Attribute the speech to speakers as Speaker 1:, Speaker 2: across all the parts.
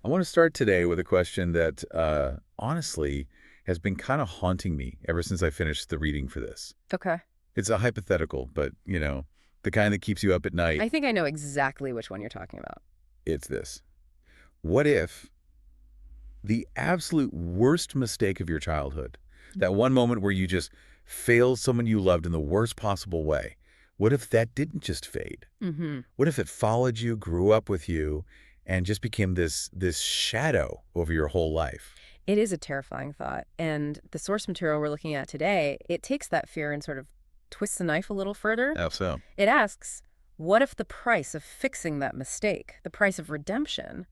Speaker 1: I want to start today with a question that, honestly, has been kind of haunting me ever since I finished the reading for this.
Speaker 2: Okay.
Speaker 1: It's a hypothetical, but, the kind that keeps you up at night.
Speaker 2: I think I know exactly which one you're talking about.
Speaker 1: It's this. What if the absolute worst mistake of your childhood, that one moment where you just failed someone you loved in the worst possible way, what if that didn't just fade?
Speaker 2: Mm-hmm.
Speaker 1: What if it followed you, grew up with you, and just became this shadow over your whole life?
Speaker 2: It is a terrifying thought. And the source material we're looking at today, it takes that fear and sort of twists the knife a little further.
Speaker 1: How so?
Speaker 2: It asks, what if the price of fixing that mistake, the price of redemption,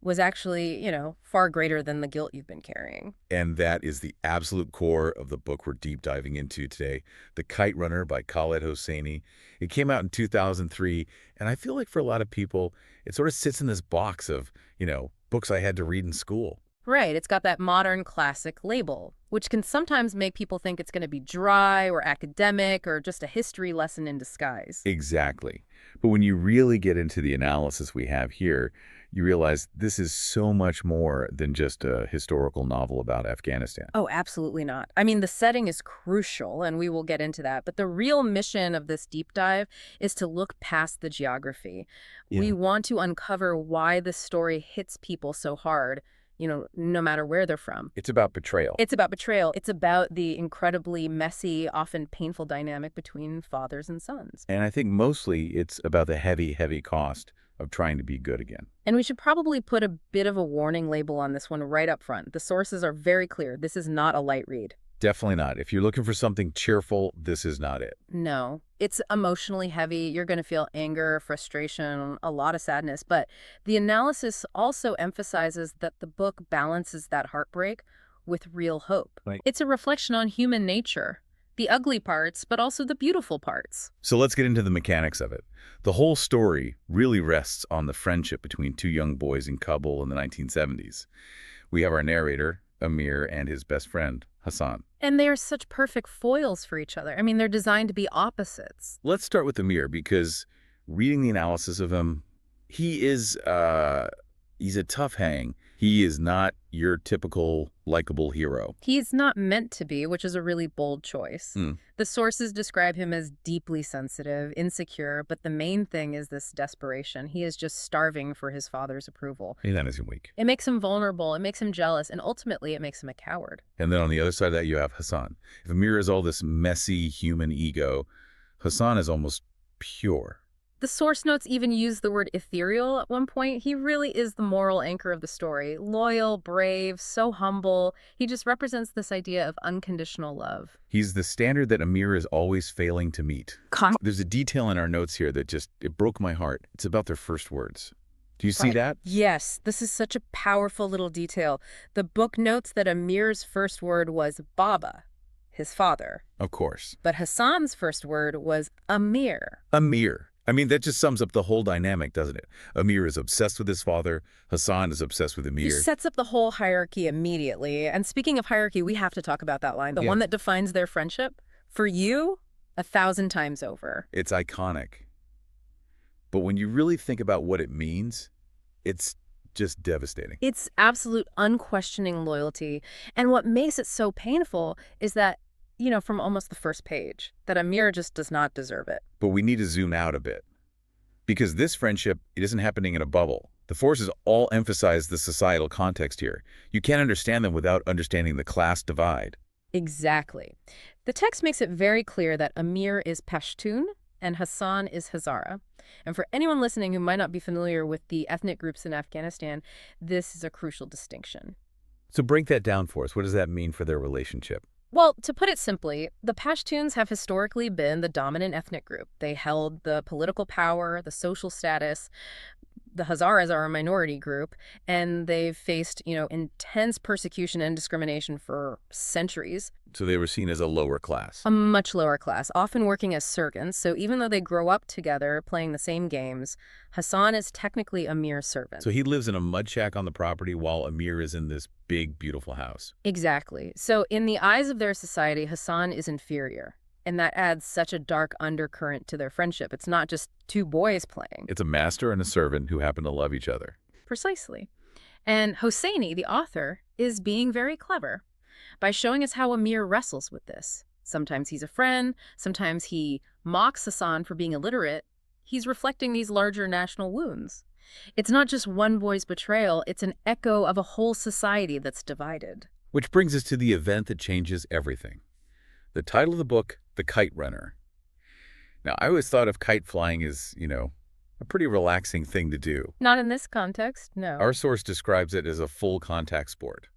Speaker 2: was actually, far greater than the guilt you've been carrying?
Speaker 1: And that is the absolute core of the book we're deep diving into today, The Kite Runner by Khaled Hosseini. It came out in 2003, and I feel like for a lot of people, it sort of sits in this box of, books I had to read in school.
Speaker 2: Right, it's got that modern classic label, which can sometimes make people think it's going to be dry or academic or just a history lesson in disguise.
Speaker 1: Exactly. But when you really get into the analysis we have here, you realize this is so much more than just a historical novel about Afghanistan.
Speaker 2: Oh, absolutely not. I mean, the setting is crucial, and we will get into that. But the real mission of this deep dive is to look past the geography. We
Speaker 1: Yeah.
Speaker 2: want to uncover why this story hits people so hard, no matter where they're from.
Speaker 1: It's about betrayal.
Speaker 2: It's about betrayal. It's about the incredibly messy, often painful dynamic between fathers and sons.
Speaker 1: And I think mostly it's about the heavy, heavy cost of trying to be good again.
Speaker 2: And we should probably put a bit of a warning label on this one right up front. The sources are very clear. This is not a light read.
Speaker 1: Definitely not. If you're looking for something cheerful, this is not it.
Speaker 2: No, it's emotionally heavy. You're going to feel anger, frustration, a lot of sadness. But the analysis also emphasizes that the book balances that heartbreak with real hope.
Speaker 1: Right.
Speaker 2: It's a reflection on human nature, the ugly parts, but also the beautiful parts.
Speaker 1: So let's get into the mechanics of it. The whole story really rests on the friendship between two young boys in Kabul in the 1970s. We have our narrator, Amir, and his best friend, Hassan.
Speaker 2: And they are such perfect foils for each other. I mean, they're designed to be opposites.
Speaker 1: Let's start with Amir because reading the analysis of him, he's a tough hang. He is not your typical likable hero.
Speaker 2: He's not meant to be, which is a really bold choice. The sources describe him as deeply sensitive, insecure, but the main thing is this desperation. He is just starving for his father's approval.
Speaker 1: Hey, that isn't weak.
Speaker 2: It makes him vulnerable, it makes him jealous, and ultimately it makes him a coward.
Speaker 1: And then on the other side of that, you have Hassan. If Amir is all this messy human ego, Hassan is almost pure.
Speaker 2: The source notes even use the word ethereal at one point. He really is the moral anchor of the story. Loyal, brave, so humble. He just represents this idea of unconditional love.
Speaker 1: He's the standard that Amir is always failing to meet. There's a detail in our notes here that it broke my heart. It's about their first words. Do you see that?
Speaker 2: Yes, this is such a powerful little detail. The book notes that Amir's first word was Baba, his father.
Speaker 1: Of course.
Speaker 2: But Hassan's first word was Amir.
Speaker 1: Amir. I mean, that just sums up the whole dynamic, doesn't it? Amir is obsessed with his father. Hassan is obsessed with
Speaker 2: He
Speaker 1: Amir.
Speaker 2: sets up the whole hierarchy immediately. And speaking of hierarchy, we have to talk about that line. The one that defines their friendship. For you, 1,000 times over.
Speaker 1: It's iconic. But when you really think about what it means, it's just devastating.
Speaker 2: It's absolute unquestioning loyalty. And what makes it so painful is that, from almost the first page, that Amir just does not deserve it.
Speaker 1: But we need to zoom out a bit. Because this friendship, it isn't happening in a bubble. The forces all emphasize the societal context here. You can't understand them without understanding the class divide.
Speaker 2: Exactly. The text makes it very clear that Amir is Pashtun and Hassan is Hazara. And for anyone listening who might not be familiar with the ethnic groups in Afghanistan, this is a crucial distinction.
Speaker 1: So break that down for us. What does that mean for their relationship?
Speaker 2: Well, to put it simply, the Pashtuns have historically been the dominant ethnic group. They held the political power, the social status. The Hazaras are a minority group, and they've faced, intense persecution and discrimination for centuries.
Speaker 1: So they were seen as a lower class.
Speaker 2: A much lower class, often working as servants. So even though they grow up together playing the same games, Hassan is technically Amir's servant.
Speaker 1: So he lives in a mud shack on the property while Amir is in this big, beautiful house.
Speaker 2: Exactly. So in the eyes of their society, Hassan is inferior. And that adds such a dark undercurrent to their friendship. It's not just two boys playing.
Speaker 1: It's a master and a servant who happen to love each other.
Speaker 2: Precisely. And Hosseini, the author, is being very clever by showing us how Amir wrestles with this. Sometimes he's a friend, sometimes he mocks Hassan for being illiterate. He's reflecting these larger national wounds. It's not just one boy's betrayal, it's an echo of a whole society that's divided.
Speaker 1: Which brings us to the event that changes everything. The title of the book, The Kite Runner. Now, I always thought of kite flying as, a pretty relaxing thing to do.
Speaker 2: Not in this context, no.
Speaker 1: Our source describes it as a full contact sport,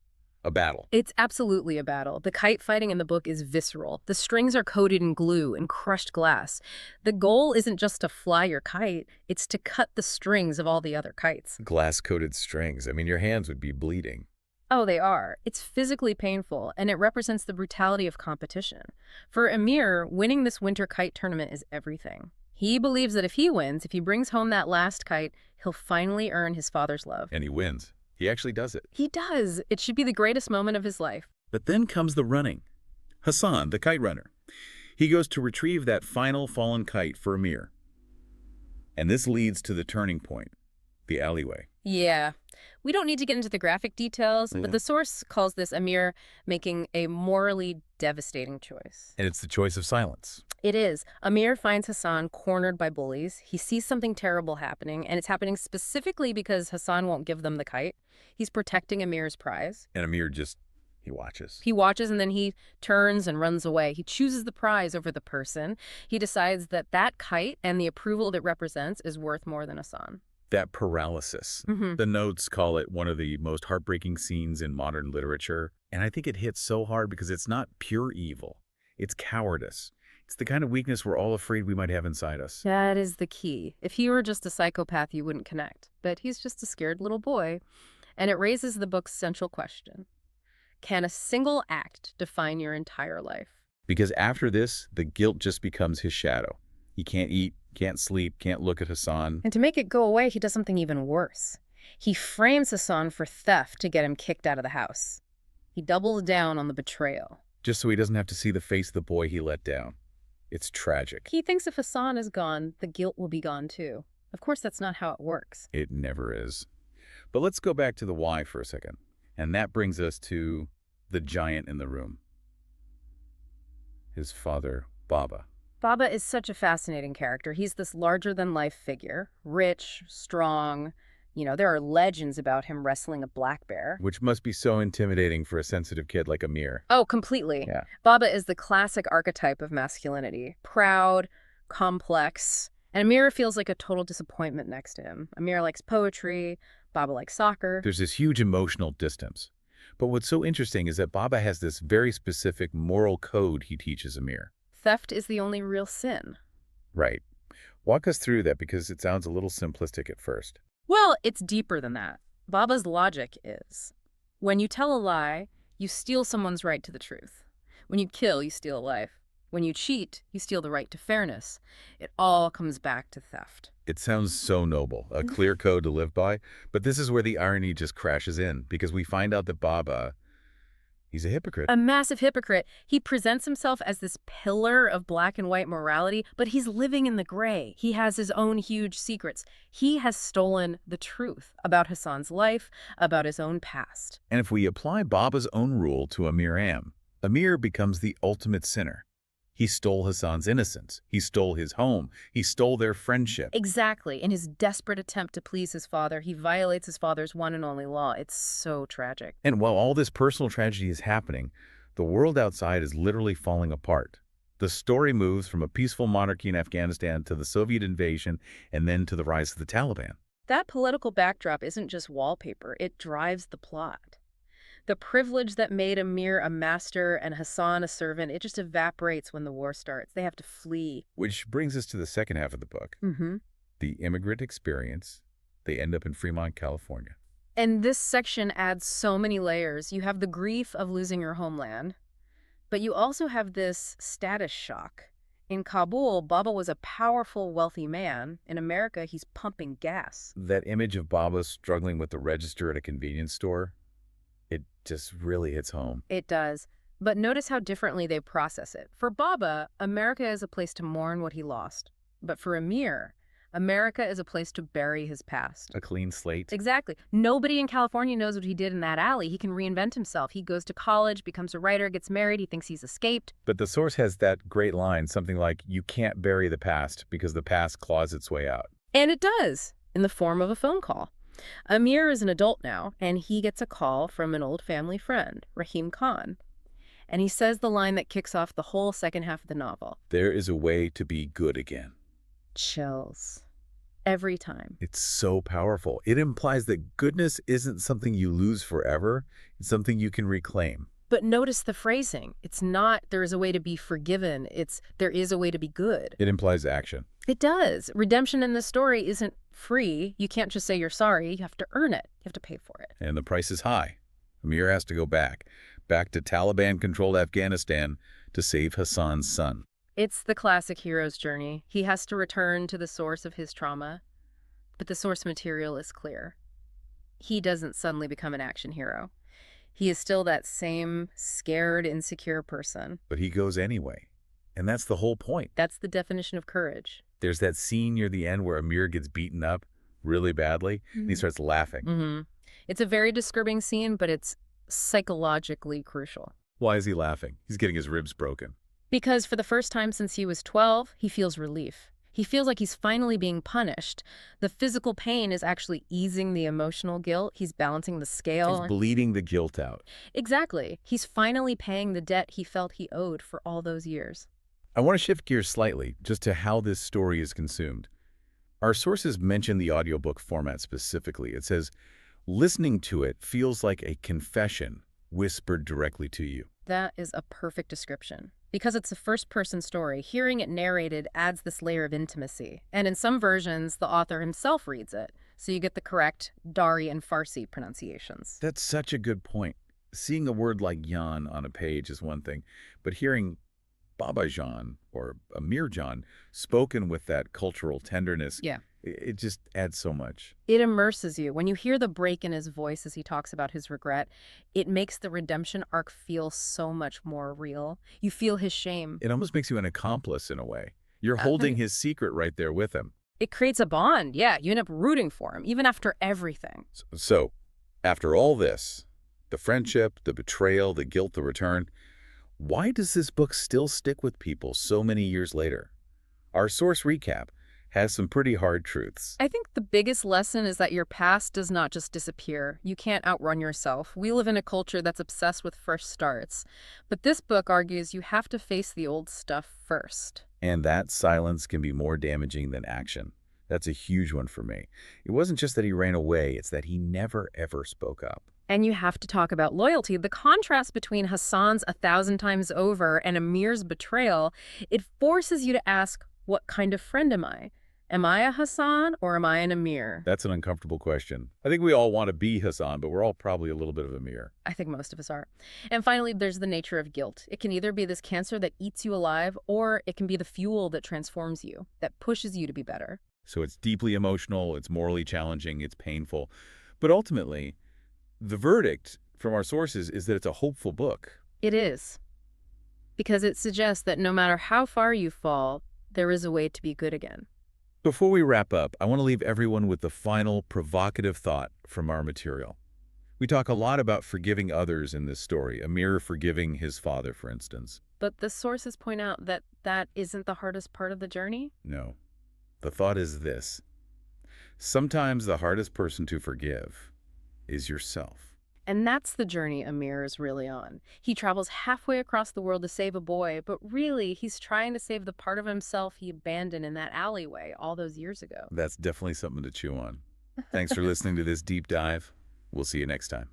Speaker 1: a battle.
Speaker 2: It's absolutely a battle. The kite fighting in the book is visceral. The strings are coated in glue and crushed glass. The goal isn't just to fly your kite, it's to cut the strings of all the other kites.
Speaker 1: Glass-coated strings. I mean, your hands would be bleeding.
Speaker 2: Oh, they are. It's physically painful, and it represents the brutality of competition. For Amir, winning this winter kite tournament is everything. He believes that if he wins, if he brings home that last kite, he'll finally earn his father's love.
Speaker 1: And he wins. He actually does it.
Speaker 2: He does. It should be the greatest moment of his life.
Speaker 1: But then comes the running. Hassan, the kite runner. He goes to retrieve that final fallen kite for Amir. And this leads to the turning point, the alleyway.
Speaker 2: Yeah. We don't need to get into the graphic details, but the source calls this Amir making a morally devastating choice.
Speaker 1: And it's the choice of silence.
Speaker 2: It is. Amir finds Hassan cornered by bullies. He sees something terrible happening, and it's happening specifically because Hassan won't give them the kite. He's protecting Amir's prize.
Speaker 1: And Amir he watches.
Speaker 2: He watches and then he turns and runs away. He chooses the prize over the person. He decides that that kite and the approval it represents is worth more than Hassan.
Speaker 1: That paralysis. The notes call it one of the most heartbreaking scenes in modern literature. And I think it hits so hard because it's not pure evil. It's cowardice. It's the kind of weakness we're all afraid we might have inside us.
Speaker 2: That is the key. If he were just a psychopath, you wouldn't connect. But he's just a scared little boy. And it raises the book's central question. Can a single act define your entire life?
Speaker 1: Because after this, the guilt just becomes his shadow. He can't eat, can't sleep, can't look at Hassan.
Speaker 2: And to make it go away, he does something even worse. He frames Hassan for theft to get him kicked out of the house. He doubles down on the betrayal.
Speaker 1: Just so he doesn't have to see the face of the boy he let down. It's tragic.
Speaker 2: He thinks if Hassan is gone, the guilt will be gone too. Of course, that's not how it works.
Speaker 1: It never is. But let's go back to the why for a second. And that brings us to the giant in the room. His father, Baba.
Speaker 2: Baba is such a fascinating character. He's this larger-than-life figure, rich, strong. There are legends about him wrestling a black bear.
Speaker 1: Which must be so intimidating for a sensitive kid like Amir.
Speaker 2: Oh, completely.
Speaker 1: Yeah.
Speaker 2: Baba is the classic archetype of masculinity. Proud, complex. And Amir feels like a total disappointment next to him. Amir likes poetry. Baba likes soccer.
Speaker 1: There's this huge emotional distance. But what's so interesting is that Baba has this very specific moral code he teaches Amir.
Speaker 2: Theft is the only real sin.
Speaker 1: Right. Walk us through that because it sounds a little simplistic at first.
Speaker 2: Well, it's deeper than that. Baba's logic is, when you tell a lie, you steal someone's right to the truth. When you kill, you steal a life. When you cheat, you steal the right to fairness. It all comes back to theft.
Speaker 1: It sounds so noble, a clear code to live by, but this is where the irony just crashes in because we find out that Baba, he's a hypocrite.
Speaker 2: A massive hypocrite. He presents himself as this pillar of black and white morality, but he's living in the gray. He has his own huge secrets. He has stolen the truth about Hassan's life, about his own past.
Speaker 1: And if we apply Baba's own rule to Amir becomes the ultimate sinner. He stole Hassan's innocence. He stole his home. He stole their friendship.
Speaker 2: Exactly. In his desperate attempt to please his father, he violates his father's one and only law. It's so tragic.
Speaker 1: And while all this personal tragedy is happening, the world outside is literally falling apart. The story moves from a peaceful monarchy in Afghanistan to the Soviet invasion and then to the rise of the Taliban.
Speaker 2: That political backdrop isn't just wallpaper. It drives the plot. The privilege that made Amir a master and Hassan a servant, it just evaporates when the war starts. They have to flee.
Speaker 1: Which brings us to the second half of the book. The immigrant experience. They end up in Fremont, California.
Speaker 2: And this section adds so many layers. You have the grief of losing your homeland, but you also have this status shock. In Kabul, Baba was a powerful, wealthy man. In America, he's pumping gas.
Speaker 1: That image of Baba struggling with the register at a convenience store, it just really hits home.
Speaker 2: It does. But notice how differently they process it. For Baba, America is a place to mourn what he lost. But for Amir, America is a place to bury his past.
Speaker 1: A clean slate.
Speaker 2: Exactly. Nobody in California knows what he did in that alley. He can reinvent himself. He goes to college, becomes a writer, gets married. He thinks he's escaped.
Speaker 1: But the source has that great line, something like, you can't bury the past because the past claws its way out.
Speaker 2: And it does, in the form of a phone call. Amir is an adult now, and he gets a call from an old family friend, Rahim Khan. And he says the line that kicks off the whole second half of the novel.
Speaker 1: There is a way to be good again.
Speaker 2: Chills. Every time.
Speaker 1: It's so powerful. It implies that goodness isn't something you lose forever. It's something you can reclaim.
Speaker 2: But notice the phrasing. It's not, there is a way to be forgiven. It's, there is a way to be good.
Speaker 1: It implies action.
Speaker 2: It does. Redemption in this story isn't free. You can't just say you're sorry. You have to earn it. You have to pay for it.
Speaker 1: And the price is high. Amir has to go back to Taliban-controlled Afghanistan to save Hassan's son.
Speaker 2: It's the classic hero's journey. He has to return to the source of his trauma, but the source material is clear. He doesn't suddenly become an action hero. He is still that same scared, insecure person.
Speaker 1: But he goes anyway. And that's the whole point.
Speaker 2: That's the definition of courage.
Speaker 1: There's that scene near the end where Amir gets beaten up really badly, and he starts laughing.
Speaker 2: It's a very disturbing scene, but it's psychologically crucial.
Speaker 1: Why is he laughing? He's getting his ribs broken.
Speaker 2: Because for the first time since he was 12, he feels relief. He feels like he's finally being punished. The physical pain is actually easing the emotional guilt. He's balancing the scale.
Speaker 1: He's bleeding the guilt out.
Speaker 2: Exactly. He's finally paying the debt he felt he owed for all those years.
Speaker 1: I want to shift gears slightly, just to how this story is consumed. Our sources mention the audiobook format specifically. It says, listening to it feels like a confession whispered directly to you.
Speaker 2: That is a perfect description. Because it's a first-person story, hearing it narrated adds this layer of intimacy. And in some versions, the author himself reads it, so you get the correct Dari and Farsi pronunciations.
Speaker 1: That's such a good point. Seeing a word like Jan on a page is one thing, but hearing Baba Jan or Amir Jan spoken with that cultural tenderness, it just adds so much.
Speaker 2: It immerses you. When you hear the break in his voice as he talks about his regret, it makes the redemption arc feel so much more real. You feel his shame.
Speaker 1: It almost makes you an accomplice in a way. You're holding his secret right there with him.
Speaker 2: It creates a bond. Yeah, you end up rooting for him, even after everything.
Speaker 1: So, after all this, the friendship, the betrayal, the guilt, the return, why does this book still stick with people so many years later? Our source recap has some pretty hard truths.
Speaker 2: I think the biggest lesson is that your past does not just disappear. You can't outrun yourself. We live in a culture that's obsessed with fresh starts. But this book argues you have to face the old stuff first.
Speaker 1: And that silence can be more damaging than action. That's a huge one for me. It wasn't just that he ran away, it's that he never, ever spoke up.
Speaker 2: And you have to talk about loyalty. The contrast between Hassan's 1,000 times over and Amir's betrayal, it forces you to ask, what kind of friend am I? Am I a Hassan or am I an Amir?
Speaker 1: That's an uncomfortable question. I think we all want to be Hassan, but we're all probably a little bit of Amir.
Speaker 2: I think most of us are. And finally, there's the nature of guilt. It can either be this cancer that eats you alive, or it can be the fuel that transforms you, that pushes you to be better.
Speaker 1: So it's deeply emotional, it's morally challenging, it's painful. But ultimately, the verdict from our sources is that it's a hopeful book.
Speaker 2: It is. Because it suggests that no matter how far you fall, there is a way to be good again.
Speaker 1: Before we wrap up, I want to leave everyone with the final provocative thought from our material. We talk a lot about forgiving others in this story, Amir forgiving his father, for instance.
Speaker 2: But the sources point out that that isn't the hardest part of the journey.
Speaker 1: No. The thought is this. Sometimes the hardest person to forgive is yourself.
Speaker 2: And that's the journey Amir is really on. He travels halfway across the world to save a boy, but really he's trying to save the part of himself he abandoned in that alleyway all those years ago.
Speaker 1: That's definitely something to chew on. Thanks for listening to this deep dive. We'll see you next time.